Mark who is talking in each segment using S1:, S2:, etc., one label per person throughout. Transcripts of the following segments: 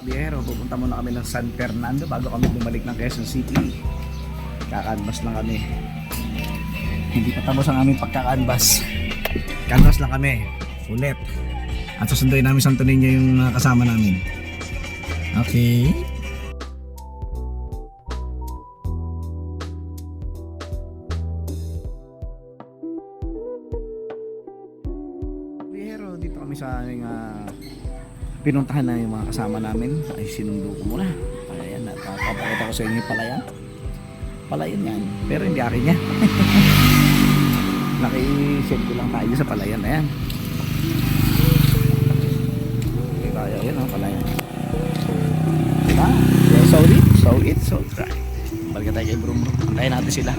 S1: Biyero, pupunta muna kami ng San Fernando bago kami bumalik ng Quezon City. Kakanbas lang kami. Hindi pa tapos ang aming pagkakanbas. Kanbas lang kami. Ulit. At susunduin namin Santo Niño yung mga kasama namin. Okay. Biyero, dito kami sa aming pinuntahan na yung mga kasama namin. Ay, sinundo ko muna. Ayan, napapakita ko sa inyo yung palayan. Palayan yan, pero hindi akin yan. Naki-set ko lang tayo sa palayan. Ayan. Okay tayo, ayan o, palayan. Diba? So try. Balik tayo kay Brum Brum. Antayin natin sila.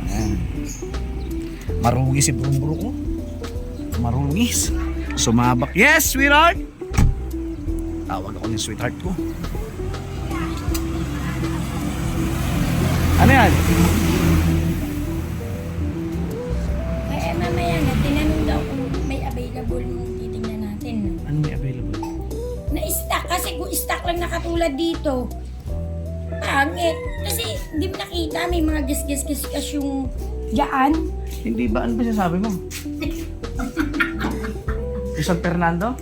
S1: Ayan. Marungis si Brum Brum ko. Marungis. Sumabak. Yes, sweetheart! Tawag ako ng sweetheart ko. Ano yan?
S2: Kaya mamaya na, tinanong daw kung may available nung titingnan natin.
S1: Ano may available?
S2: Na-stock, kasi kung stock lang nakatulad dito, pangit. Kasi hindi mo nakita, may mga gas yung dyan.
S1: Hindi ba? Ano ba sinasabi mo? San Fernando?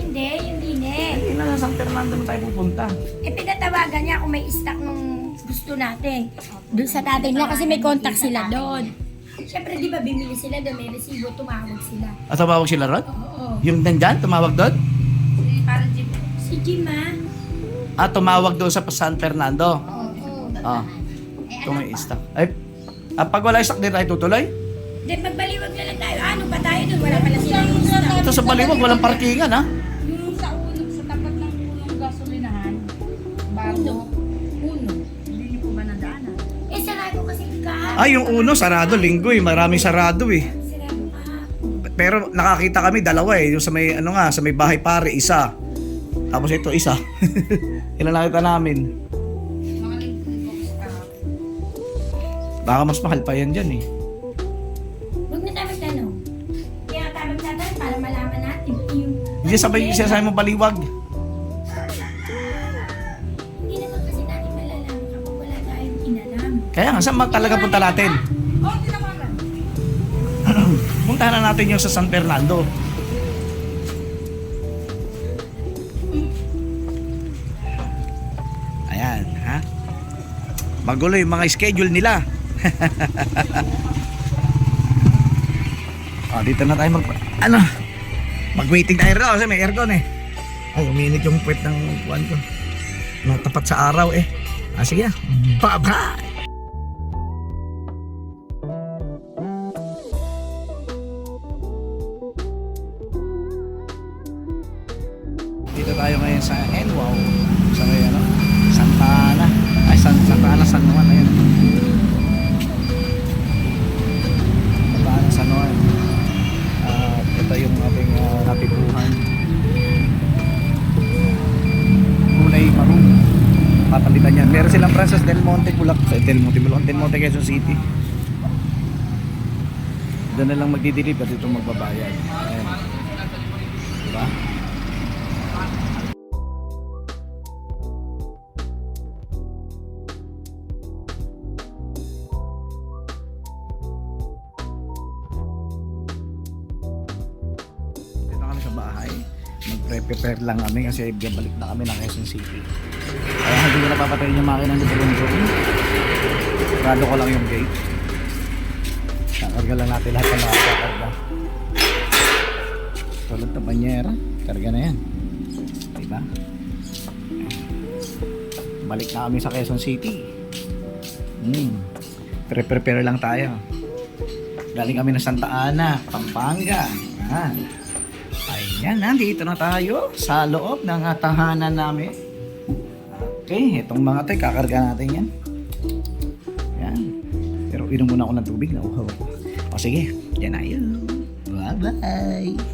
S2: Hindi, yung dine.
S1: Hindi na sa San Fernando na tayo pupunta.
S2: Pinatawagan niya kung may stock nung gusto natin. Doon sa tatay nila kasi may contact sila doon. Siyempre, di ba bimili sila doon, may resibo, tumawag sila.
S1: At tumawag sila ron?
S2: Oo.
S1: Yung nandyan, tumawag doon?
S2: Para Jim. Si Jim, ha?
S1: Tumawag doon sa San Fernando?
S2: Oo.
S1: Kung may stock. Ay, pag wala stock din tayo tutuloy?
S2: Then magbaliwag na lang tayo. Ano pa tayo doon? Wala pala sila yung stock.
S1: Ito sa Baliwag, walang parkingan ha?
S3: Yung sa ulo, sa tapat ng punong gasolinahan, bago, uno. Hindi niyo po ba nadaanan?
S2: Sarado kasi kahapon.
S1: Ay, yung uno, sarado, linggo eh. Maraming sarado eh.
S2: Sarado kahapon.
S1: Pero nakakita kami dalawa eh. Yung sa may, ano nga, sa may bahay pare, isa. Tapos ito, isa. Ilan nakita namin?
S3: Mga lingkong box ka.
S1: Baka mas mahal pa yan dyan eh.
S2: Huwag na tayo magtanong. Kaya tayo magtatanong para malaman natin yung...
S1: Hindi sabay sinasabi mo Baliwag.
S2: Hindi naman kasi natin malalaman kapag wala tayong inalam.
S1: Kaya nga, saan talaga punta natin?
S3: Oh, tinawagan.
S1: Puntahan na natin yung sa San Fernando. Ayan, ha? Magulo yung mga schedule nila. Dito na tayo mag-waiting tayo rin kasi may aircon eh. Ay, uminit yung puwet ng kuwan ko. Natapat sa araw eh. Sige, bye-bye! Dito tayo ngayon sa Enwao. Sa may ano? Santa Ana. Ay, Santa Ana, San Juan. Ayan. Santa Ana, San Juan. Ito yung ating napipuhan. Kulay maroon. Papalitan yan. Meron silang Francis Del Monte, Del Monte, Quezon City. Doon na lang magdideliver dito magbabayad. Ayan. Diba? Sa bahay, mag-prepare lang kami kasi balik na kami ng Quezon City. Kaya hindi ko napapatayin yung makina ng drone. Sarado ko lang yung gate. Kakarga lang natin lahat ng mga kakarga. Tulad ng banyera, karga na yan. Diba? Balik na kami sa Quezon City. Prepare lang tayo. Galing kami ng Santa Ana, Pampanga. Ayan, nandito na tayo sa loob ng tahanan namin. Okay, itong mga tayo, kakarga natin yan. Ayan. Pero inom muna ako ng tubig na uhaw. O sige, yan na yun. Bye-bye!